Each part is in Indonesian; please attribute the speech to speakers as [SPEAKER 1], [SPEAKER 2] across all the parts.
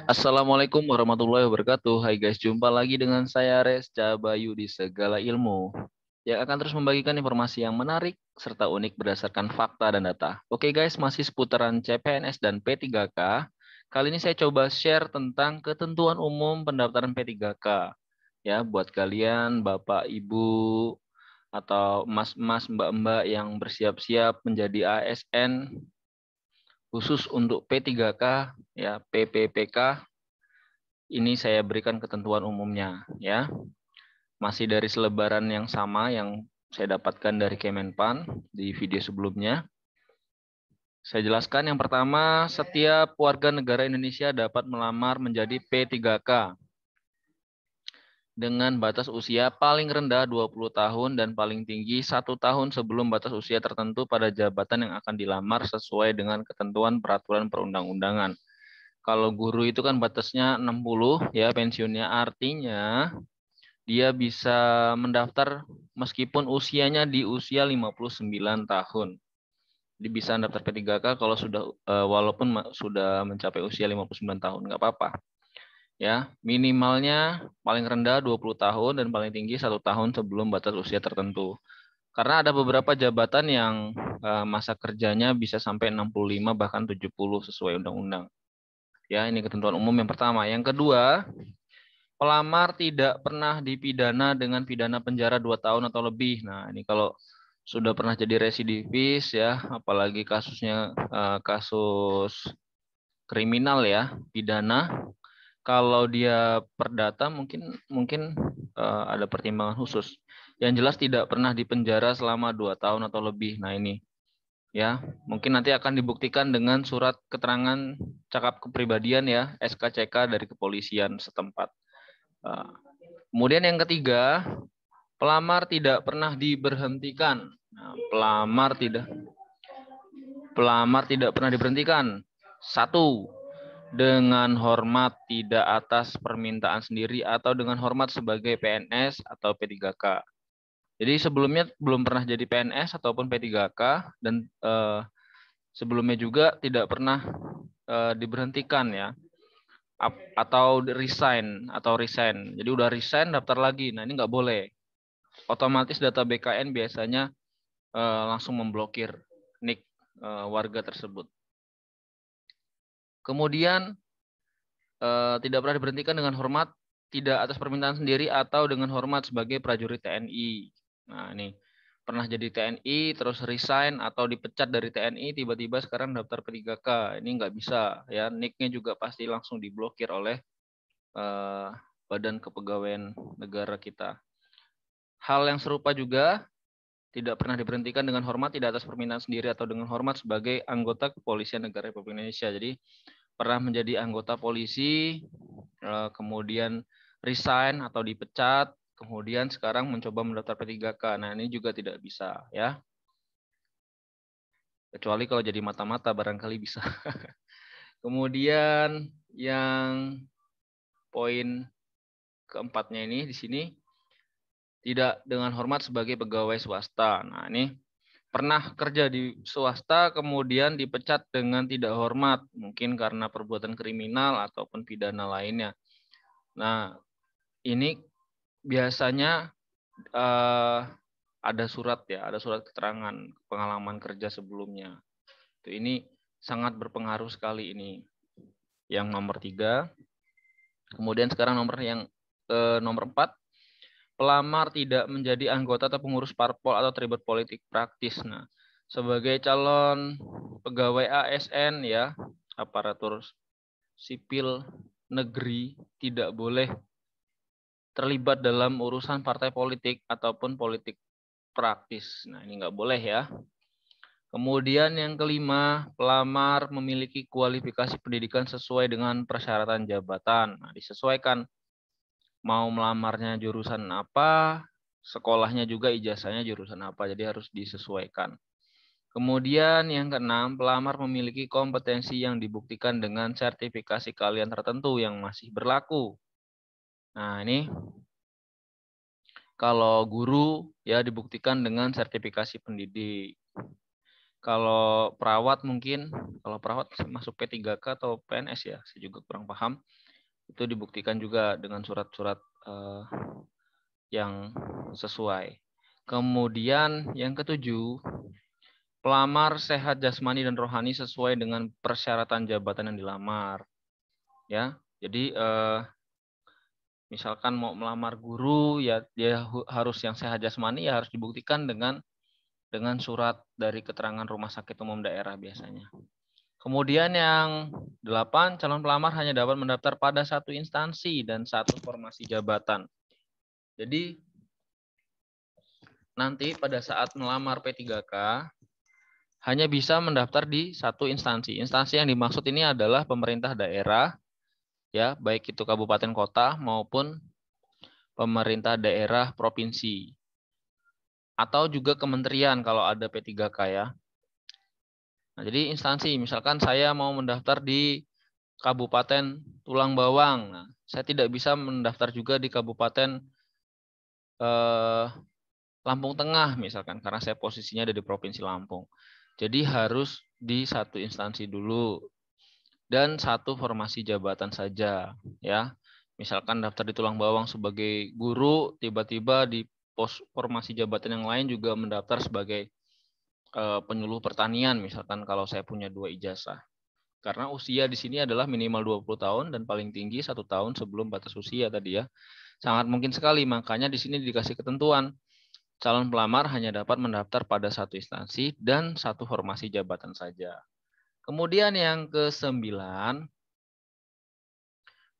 [SPEAKER 1] Assalamualaikum warahmatullahi wabarakatuh. Hai guys, jumpa lagi dengan saya Resca Bayu di Segala Ilmu yang akan terus membagikan informasi yang menarik serta unik berdasarkan fakta dan data. Oke guys, masih seputaran CPNS dan P3K. Kali ini saya coba share tentang ketentuan umum pendaftaran P3K. Ya, buat kalian Bapak, Ibu, atau mas-mas, mbak-mbak yang bersiap-siap menjadi ASN khusus untuk P3K, ya PPPK. Ini saya berikan ketentuan umumnya, ya. Masih dari selebaran yang sama yang saya dapatkan dari Kemenpan di video sebelumnya. Saya jelaskan yang pertama, setiap warga negara Indonesia dapat melamar menjadi P3K dengan batas usia paling rendah 20 tahun dan paling tinggi 1 tahun sebelum batas usia tertentu pada jabatan yang akan dilamar sesuai dengan ketentuan peraturan perundang-undangan. Kalau guru itu kan batasnya 60 ya pensiunnya, artinya dia bisa mendaftar meskipun usianya di usia 59 tahun. Dia bisa daftar P3K kalau sudah walaupun sudah mencapai usia 59 tahun, nggak apa-apa. Ya, minimalnya paling rendah 20 tahun dan paling tinggi 1 tahun sebelum batas usia tertentu. Karena ada beberapa jabatan yang masa kerjanya bisa sampai 65 bahkan 70 sesuai undang-undang. Ya, ini ketentuan umum yang pertama. Yang kedua, pelamar tidak pernah dipidana dengan pidana penjara 2 tahun atau lebih. Nah, ini kalau sudah pernah jadi residivis ya, apalagi kasusnya kasus kriminal ya, pidana. Kalau dia perdata mungkin mungkin ada pertimbangan khusus. Yang jelas tidak pernah dipenjara selama 2 tahun atau lebih. Nah, ini ya, mungkin nanti akan dibuktikan dengan surat keterangan cakap kepribadian ya, SKCK dari kepolisian setempat. Kemudian yang ketiga, pelamar tidak pernah diberhentikan. Nah, pelamar tidak pernah diberhentikan. Satu, dengan hormat tidak atas permintaan sendiri atau dengan hormat sebagai PNS atau P3K. Jadi sebelumnya belum pernah jadi PNS ataupun P3K dan sebelumnya juga tidak pernah diberhentikan ya, atau resign. Jadi udah resign daftar lagi. Nah, ini nggak boleh. Otomatis data BKN biasanya langsung memblokir NIK warga tersebut. Kemudian tidak pernah diberhentikan dengan hormat tidak atas permintaan sendiri atau dengan hormat sebagai prajurit TNI. Nah, ini pernah jadi TNI terus resign atau dipecat dari TNI tiba-tiba sekarang daftar P3K. Ini nggak bisa ya, NIK-nya juga pasti langsung diblokir oleh Badan Kepegawaian Negara kita. Hal yang serupa juga tidak pernah diberhentikan dengan hormat tidak atas permintaan sendiri atau dengan hormat sebagai anggota Kepolisian Negara Republik Indonesia. Jadi pernah menjadi anggota polisi, kemudian resign atau dipecat, kemudian sekarang mencoba mendaftar P3K. Nah, ini juga tidak bisa ya. Kecuali kalau jadi mata-mata barangkali bisa. Kemudian yang poin keempatnya ini di sini tidak dengan hormat sebagai pegawai swasta. Nah, ini pernah kerja di swasta kemudian dipecat dengan tidak hormat, mungkin karena perbuatan kriminal ataupun pidana lainnya. Nah, ini biasanya ada surat ya, ada surat keterangan pengalaman kerja sebelumnya. Ini sangat berpengaruh sekali ini. Yang nomor 3. Kemudian sekarang nomor 4. Pelamar tidak menjadi anggota atau pengurus parpol atau terlibat politik praktis. Nah, sebagai calon pegawai ASN ya, aparatur sipil negeri tidak boleh terlibat dalam urusan partai politik ataupun politik praktis. Nah, ini nggak boleh ya. Kemudian yang kelima, pelamar memiliki kualifikasi pendidikan sesuai dengan persyaratan jabatan. Nah, disesuaikan mau melamarnya jurusan apa, sekolahnya juga ijazahnya jurusan apa, jadi harus disesuaikan. Kemudian yang keenam, pelamar memiliki kompetensi yang dibuktikan dengan sertifikasi keahlian tertentu yang masih berlaku. Nah, ini kalau guru ya dibuktikan dengan sertifikasi pendidik. Kalau perawat mungkin, kalau perawat masuk P3K atau PNS ya, saya juga kurang paham. Itu dibuktikan juga dengan surat-surat yang sesuai. Kemudian yang ketujuh, pelamar sehat jasmani dan rohani sesuai dengan persyaratan jabatan yang dilamar. Ya, jadi misalkan mau melamar guru, ya dia harus yang sehat jasmani, ya harus dibuktikan dengan surat dari keterangan rumah sakit umum daerah biasanya. Kemudian yang 8, calon pelamar hanya dapat mendaftar pada satu instansi dan satu formasi jabatan. Jadi nanti pada saat melamar P3K hanya bisa mendaftar di satu instansi. Instansi yang dimaksud ini adalah pemerintah daerah, ya, baik itu kabupaten kota maupun pemerintah daerah provinsi. Atau juga kementerian kalau ada P3K ya. Nah, jadi instansi, misalkan saya mau mendaftar di Kabupaten Tulang Bawang. Nah, saya tidak bisa mendaftar juga di Kabupaten Lampung Tengah misalkan, karena saya posisinya ada di Provinsi Lampung. Jadi harus di satu instansi dulu dan satu formasi jabatan saja, ya. Misalkan daftar di Tulang Bawang sebagai guru, tiba-tiba di pos formasi jabatan yang lain juga mendaftar sebagai penyuluh pertanian, misalkan kalau saya punya 2 ijazah. Karena usia di sini adalah minimal 20 tahun dan paling tinggi 1 tahun sebelum batas usia tadi ya. Sangat mungkin sekali, makanya di sini dikasih ketentuan. Calon pelamar hanya dapat mendaftar pada satu instansi dan satu formasi jabatan saja. Kemudian yang ke-9,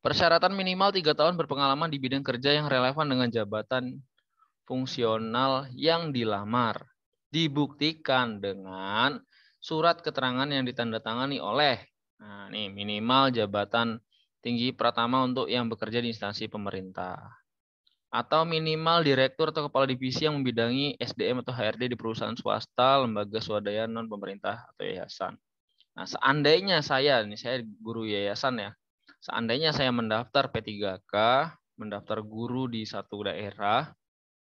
[SPEAKER 1] persyaratan minimal 3 tahun berpengalaman di bidang kerja yang relevan dengan jabatan fungsional yang dilamar. Dibuktikan dengan surat keterangan yang ditandatangani oleh, nah nih, minimal jabatan tinggi pratama untuk yang bekerja di instansi pemerintah. Atau minimal direktur atau kepala divisi yang membidangi SDM atau HRD di perusahaan swasta, lembaga swadaya non pemerintah atau yayasan. Nah, seandainya saya guru yayasan ya, seandainya saya mendaftar P3K, mendaftar guru di satu daerah,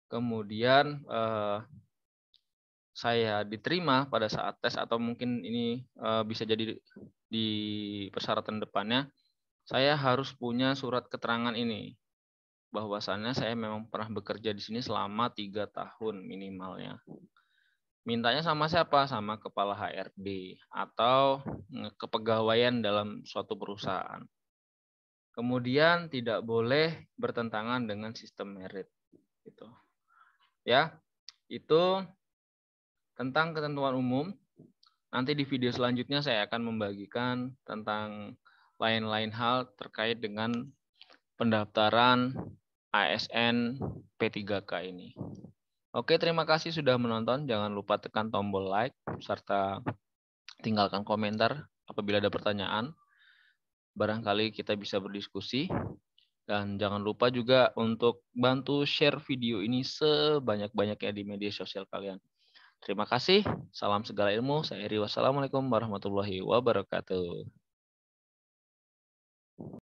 [SPEAKER 1] kemudian saya diterima pada saat tes atau mungkin ini bisa jadi di persyaratan depannya, saya harus punya surat keterangan ini bahwasannya saya memang pernah bekerja di sini selama 3 tahun minimalnya. Mintanya sama siapa? Sama kepala HRD atau kepegawaian dalam suatu perusahaan. Kemudian tidak boleh bertentangan dengan sistem merit. Gitu. Ya, itu tentang ketentuan umum. Nanti di video selanjutnya saya akan membagikan tentang lain-lain hal terkait dengan pendaftaran ASN P3K ini. Oke, terima kasih sudah menonton. Jangan lupa tekan tombol like serta tinggalkan komentar apabila ada pertanyaan. Barangkali kita bisa berdiskusi. Dan jangan lupa juga untuk bantu share video ini sebanyak-banyaknya di media sosial kalian. Terima kasih. Salam segala ilmu. Saya Eri. Wassalamualaikum warahmatullahi wabarakatuh.